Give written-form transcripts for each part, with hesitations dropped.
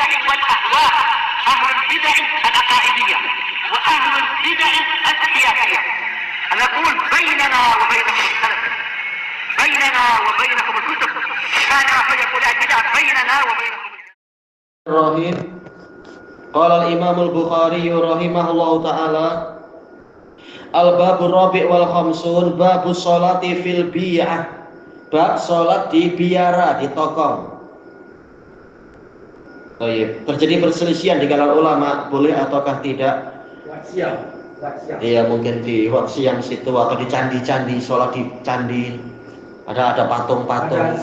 البدع والأهواء، أهل البدع العقائدية وأهل البدع السياسية. نقول بيننا وبينكم السلف، بيننا وبينكم الكتب، كان فيقول البدع بيننا وبينكم. Rahim. Qala al-Imam al-Bukhari rahimahullahu taala, al-babur rabi' wal khamsun, babus sholati fil bi'ah. Bab salat di biara, di tokong. Terjadi perselisihan di kalangan ulama, boleh ataukah tidak? Siang. Iya, mungkin di siang situ atau di candi-candi, sholat di candi. Ada patung-patung.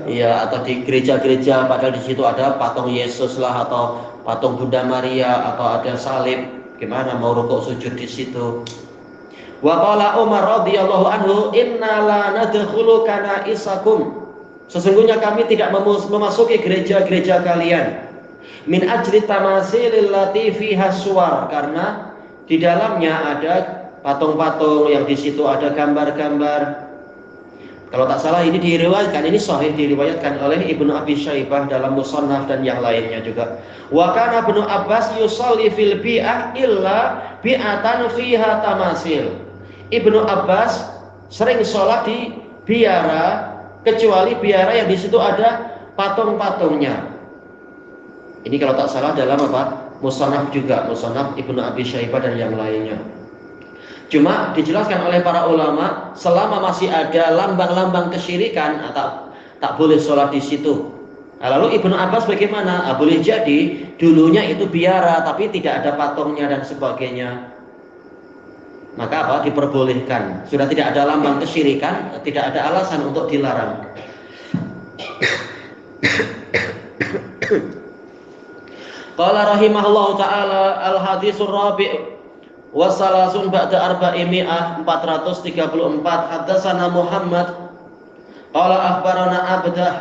Iya, atau di gereja-gereja padahal di situ ada patung Yesus lah, atau patung Bunda Maria, atau ada salib. Gimana mau rukuk sujud di situ? Wa qala Umar radhiyallahu anhu, inna la nadkhulu kanaisakum. Sesungguhnya kami tidak memasuki gereja-gereja kalian. Min ajri tamasilil lati fiha suwar, karena di dalamnya ada patung-patung yang di situ ada gambar-gambar. Kalau tak salah ini diriwayatkan, ini sahih diriwayatkan oleh Ibnu Abi Syaibah dalam Musannaf dan yang lainnya juga. Wa kana Ibnu Abbas yusalli fil bi'ah illa bi'atan fiha tamasil. Ibnu Abbas sering sholat di biara kecuali biara yang di situ ada patung-patungnya. Ini kalau tak salah dalam apa? Musannaf juga, Musannaf Ibnu Abi Syaibah dan yang lainnya. Cuma dijelaskan oleh para ulama, selama masih ada lambang-lambang kesyirikan, tak boleh sholat di situ. Lalu Ibnu Abbas bagaimana? Boleh jadi dulunya itu biara, tapi tidak ada patungnya dan sebagainya. Maka apa? Diperbolehkan. Sudah tidak ada lambang kesyirikan, tidak ada alasan untuk dilarang. Qala rahimahullahu ta'ala, al-haditsur rabi' wasalasun ba'da arba'imi'ah 434. Haddatsana Muhammad qala akhbarana Abdah.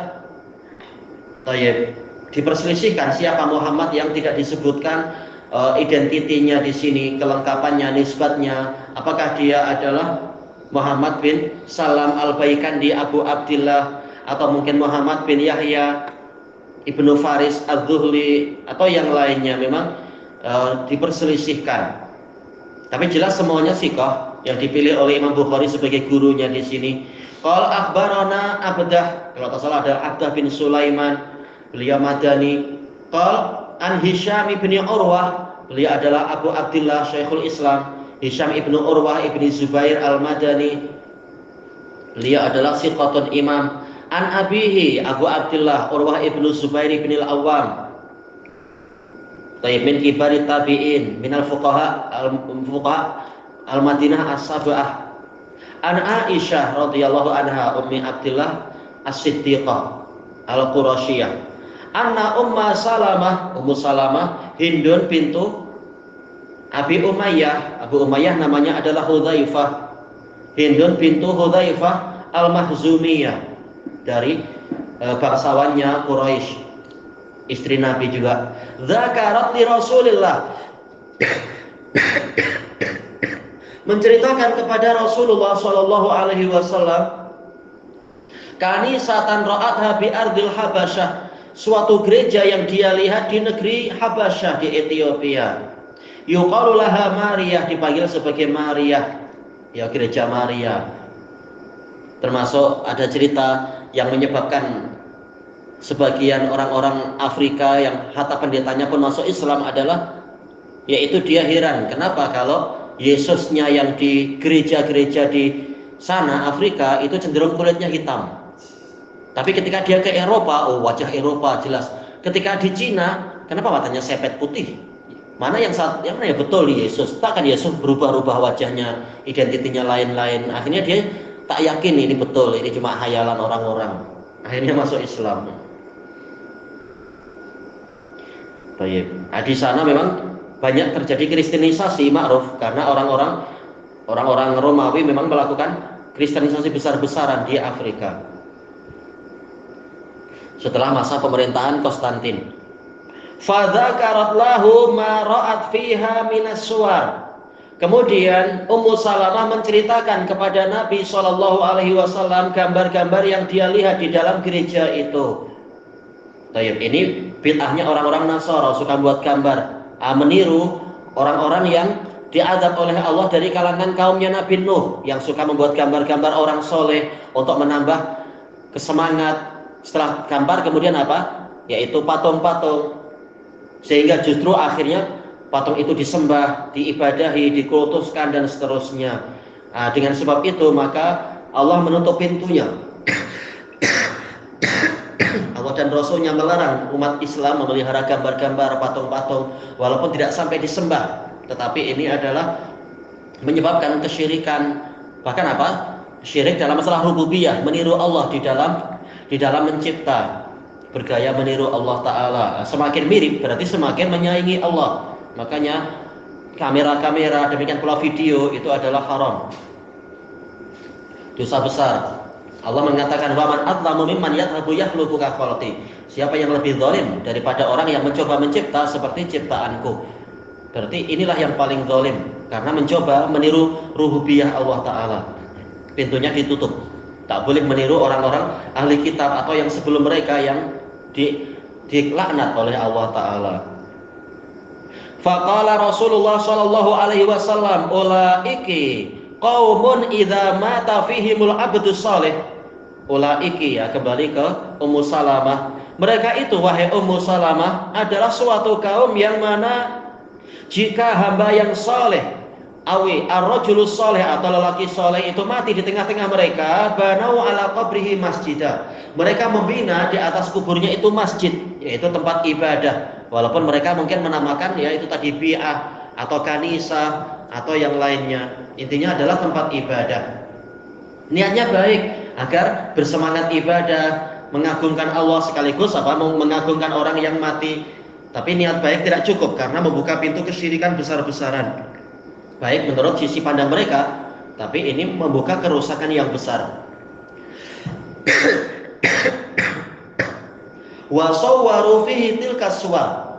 Tayyib. Diperselisihkan siapa Muhammad yang tidak disebutkan identitinya di sini, kelengkapannya, nisbatnya. Apakah dia adalah Muhammad bin Salam al-Baikandi Abu Abdillah, atau mungkin Muhammad bin Yahya Ibnu Faris az-Zuhli, atau yang lainnya. Memang diperselisihkan. Tapi jelas semuanya siqah yang dipilih oleh Imam Bukhari sebagai gurunya di sini. Qala akhbarana Abdah, kalau tak salah ada Abdah bin Sulaiman, beliau Madani. Qala an Hisham ibni Urwah, beliau adalah Abu Abdillah Syekhul Islam, Hisham ibnu Urwah ibni Zubair al-Madani. Beliau adalah siqatun imam. An abihi Abu Abdillah Urwah ibnu Zubair ibni al-Awwam. Tayyib, min kibari tabi'in, min al-fuqaha al-Madinah as-sab'ah. An Aisyah radhiyallahu anha ummi Abdillah as-Siddiqah al-Qurasyiyah. Anna Ummu Salamah Hindun pintu Abi Umayyah. Abu Umayyah namanya adalah Hudzaifah. Hindun pintu Hudzaifah al-Mahzumiyah, dari bangsawannya Quraisy, istri Nabi juga. Zakarat li Rasulillah, menceritakan kepada Rasulullah sallallahu alaihi wasallam, kanisatan ra'atha bi ardil Habasyah, suatu gereja yang dia lihat di negeri Habasyah di Ethiopia. Yuqalu laha Maryah, dipanggil sebagai Maryah, ya gereja Maria. Termasuk ada cerita yang menyebabkan sebagian orang-orang Afrika yang hatta pendetanya pun masuk Islam adalah, yaitu dia heran kenapa kalau Yesusnya yang di gereja-gereja di sana Afrika itu cenderung kulitnya hitam, tapi ketika dia ke Eropa, wajah Eropa jelas. Ketika di Cina, kenapa matanya sepet putih? Mana yang mana ya betul Yesus? Takkan Yesus berubah-ubah wajahnya, identitinya lain-lain. Akhirnya dia tak yakin ini betul, ini cuma khayalan orang-orang. Akhirnya masuk Islam. Baik. Nah, di sana memang banyak terjadi kristenisasi, ma'ruf, karena orang-orang Romawi memang melakukan kristenisasi besar-besaran di Afrika setelah masa pemerintahan Konstantin. Fadzakarat lahu ma ra'at fiha minas suwar. Kemudian Ummu Salamah menceritakan kepada Nabi SAW gambar-gambar yang dia lihat di dalam gereja itu. Tayyib, ini bid'ahnya orang-orang Nasara, suka buat gambar, meniru orang-orang yang diazab oleh Allah dari kalangan kaumnya Nabi Nuh, yang suka membuat gambar-gambar orang soleh untuk menambah kesemangat. Setelah gambar kemudian apa? Yaitu patung-patung, sehingga justru akhirnya patung itu disembah, diibadahi, dikultuskan dan seterusnya. Dengan sebab itu maka Allah menutup pintunya. Allah dan Rasulnya melarang umat Islam memelihara gambar-gambar, patung-patung, walaupun tidak sampai disembah, tetapi ini adalah menyebabkan kesyirikan. Bahkan apa? Syirik dalam masalah rububiyah, meniru Allah di dalam mencipta, bergaya meniru Allah Ta'ala. Semakin mirip berarti semakin menyaingi Allah. Makanya kamera-kamera, demikian pula video, itu adalah haram, dosa besar. Allah mengatakan, wa man adlamu mimman yadhabu yakhluqu ka khalqi. Siapa yang lebih zalim daripada orang yang mencoba mencipta seperti ciptaanku. Berarti inilah yang paling zalim, karena mencoba meniru rububiyah Allah Ta'ala. Pintunya ditutup. Tak boleh meniru orang-orang ahli kitab atau yang sebelum mereka yang dilaknat oleh Allah Ta'ala. Faqala Rasulullah sallallahu alaihi wasallam, ulaiki qaumun idza mata fihimul abdus salih. Ulaiki, ya, kembali ke Ummu Salamah. Mereka itu, wahai Ummu Salamah, adalah suatu kaum yang mana jika hamba yang saleh, awi ar-rajulus saleh, atau lelaki saleh itu mati di tengah-tengah mereka, banau ala qabrihi masjidah. Mereka membina di atas kuburnya itu masjid, yaitu tempat ibadah. Walaupun mereka mungkin menamakan, ya, itu tadi bi'ah atau kanisa atau yang lainnya. Intinya adalah tempat ibadah. Niatnya baik agar bersemangat ibadah, mengagungkan Allah, sekaligus apa? Mengagungkan orang yang mati. Tapi niat baik tidak cukup, karena membuka pintu kesyirikan besar-besaran. Baik menurut sisi pandang mereka, tapi ini membuka kerusakan yang besar. Wa sawwaru fihi tilka suwar.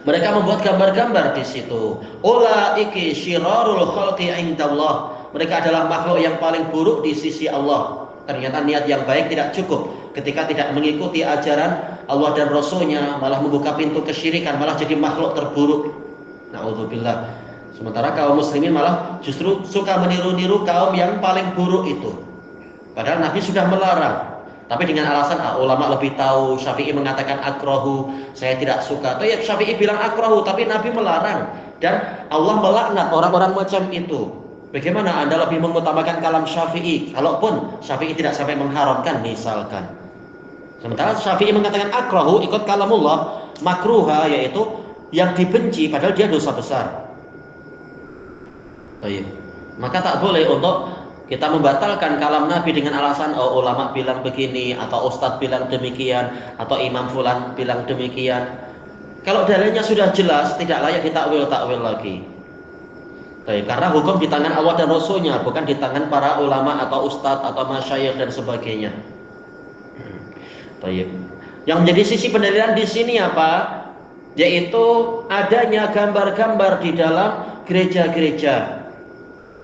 Mereka membuat gambar-gambar di situ. Ulaiki syirarul khalqi indallah. Mereka adalah makhluk yang paling buruk di sisi Allah. Ternyata niat yang baik tidak cukup. Ketika tidak mengikuti ajaran Allah dan Rasulnya, malah membuka pintu kesyirikan, malah jadi makhluk terburuk. Na'udzubillah. Sementara kaum muslimin malah justru suka meniru-niru kaum yang paling buruk itu. Padahal Nabi sudah melarang. Tapi dengan alasan ulama lebih tahu, Syafi'i mengatakan akrahu, saya tidak suka. Atau ya Syafi'i bilang akrahu, tapi Nabi melarang. Dan Allah melaknat orang-orang macam itu. Bagaimana Anda lebih mengutamakan kalam Syafi'i? Kalaupun Syafi'i tidak sampai mengharamkan misalkan. Sementara Syafi'i mengatakan akrahu, ikut kalamullah, makruha, yaitu yang dibenci, padahal dia dosa besar. Baik. Maka tak boleh untuk kita membatalkan kalam Nabi dengan alasan ulama bilang begini, atau ustadz bilang demikian, atau imam fulan bilang demikian. Kalau dalilnya sudah jelas, tidak layak ditakwil-takwil lagi. Baik, karena hukum di tangan Allah dan Rasulnya, bukan di tangan para ulama atau ustadz atau masyayikh dan sebagainya. Baik. Yang menjadi sisi pendalilan di sini apa? Yaitu adanya gambar-gambar di dalam gereja-gereja.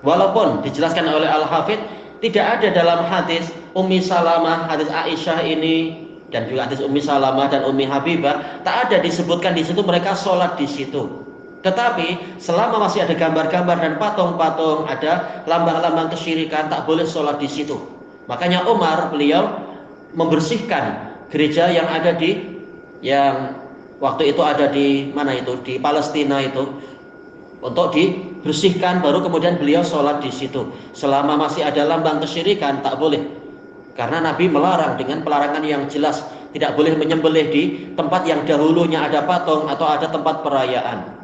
Walaupun dijelaskan oleh Al-Hafidh, tidak ada dalam hadis Ummi Salamah, hadis Aisyah ini, dan juga hadis Ummi Salamah dan Ummi Habibah, tak ada disebutkan di situ mereka sholat di situ. Tetapi selama masih ada gambar-gambar dan patung-patung, ada lambang-lambang kesyirikan, tak boleh sholat di situ. Makanya Umar, beliau membersihkan gereja yang ada yang waktu itu ada di mana itu, di Palestina itu, untuk dibersihkan, baru kemudian beliau sholat di situ. Selama masih ada lambang kesyirikan, tak boleh. Karena Nabi melarang dengan pelarangan yang jelas, tidak boleh menyembelih di tempat yang dahulunya ada patung atau ada tempat perayaan.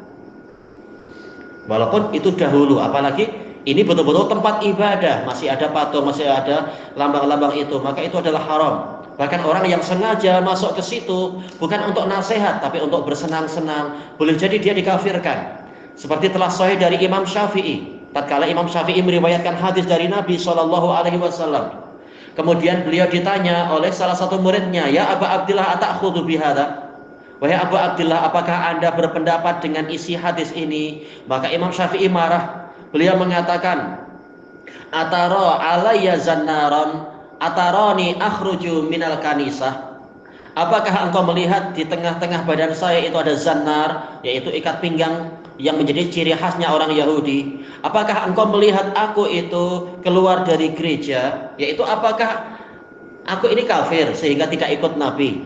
Walaupun itu dahulu, apalagi ini betul-betul tempat ibadah, masih ada patung, masih ada lambang-lambang itu, maka itu adalah haram. Bahkan orang yang sengaja masuk ke situ bukan untuk nasihat, tapi untuk bersenang-senang, boleh jadi dia dikafirkan. Seperti telah sahih dari Imam Syafi'i. Tatkala Imam Syafi'i meriwayatkan hadis dari Nabi SAW. Kemudian beliau ditanya oleh salah satu muridnya, ya Aba Abdillah atakhudhu bihadza? Wahai Abu Abdillah, apakah Anda berpendapat dengan isi hadis ini? Maka Imam Syafi'i marah. Beliau mengatakan, atara alayya zannaron atarani akhruju minal kanisah. Apakah engkau melihat di tengah-tengah badan saya itu ada zannar, yaitu ikat pinggang yang menjadi ciri khasnya orang Yahudi? Apakah engkau melihat aku itu keluar dari gereja, yaitu apakah aku ini kafir sehingga tidak ikut Nabi?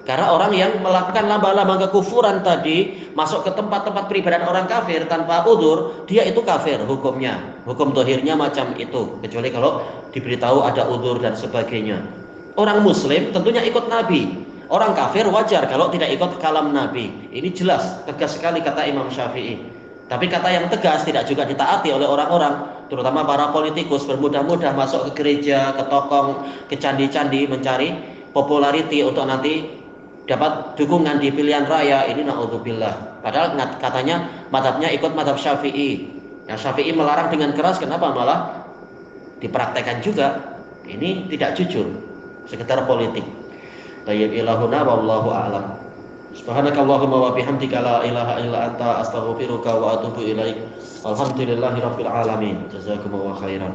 Karena orang yang melakukan lambang-lambang kekufuran tadi masuk ke tempat-tempat peribadahan orang kafir tanpa udzur, dia itu kafir hukumnya. Hukum dohirnya macam itu, kecuali kalau diberitahu ada udzur dan sebagainya. Orang muslim tentunya ikut Nabi. Orang kafir wajar kalau tidak ikut kalam Nabi. Ini jelas, tegas sekali kata Imam Syafi'i. Tapi kata yang tegas tidak juga ditaati oleh orang-orang, terutama para politikus bermudah-mudah masuk ke gereja, ke tokong, ke candi-candi mencari populariti untuk nanti dapat dukungan di pilihan raya. Ini naudzubillah. Padahal katanya madhabnya ikut madhab Syafi'i. Yang Syafi'i melarang dengan keras, kenapa malah dipraktekkan juga? Ini tidak jujur, sekedar politik. Tayyib ilahuna wallahu a'lam. Subhanakallahumma wa bihamdika la ilaha illa anta astaghfiruka wa atubu ilaik. Alhamdulillahirabbil alamin. Jazakumullahu khairan.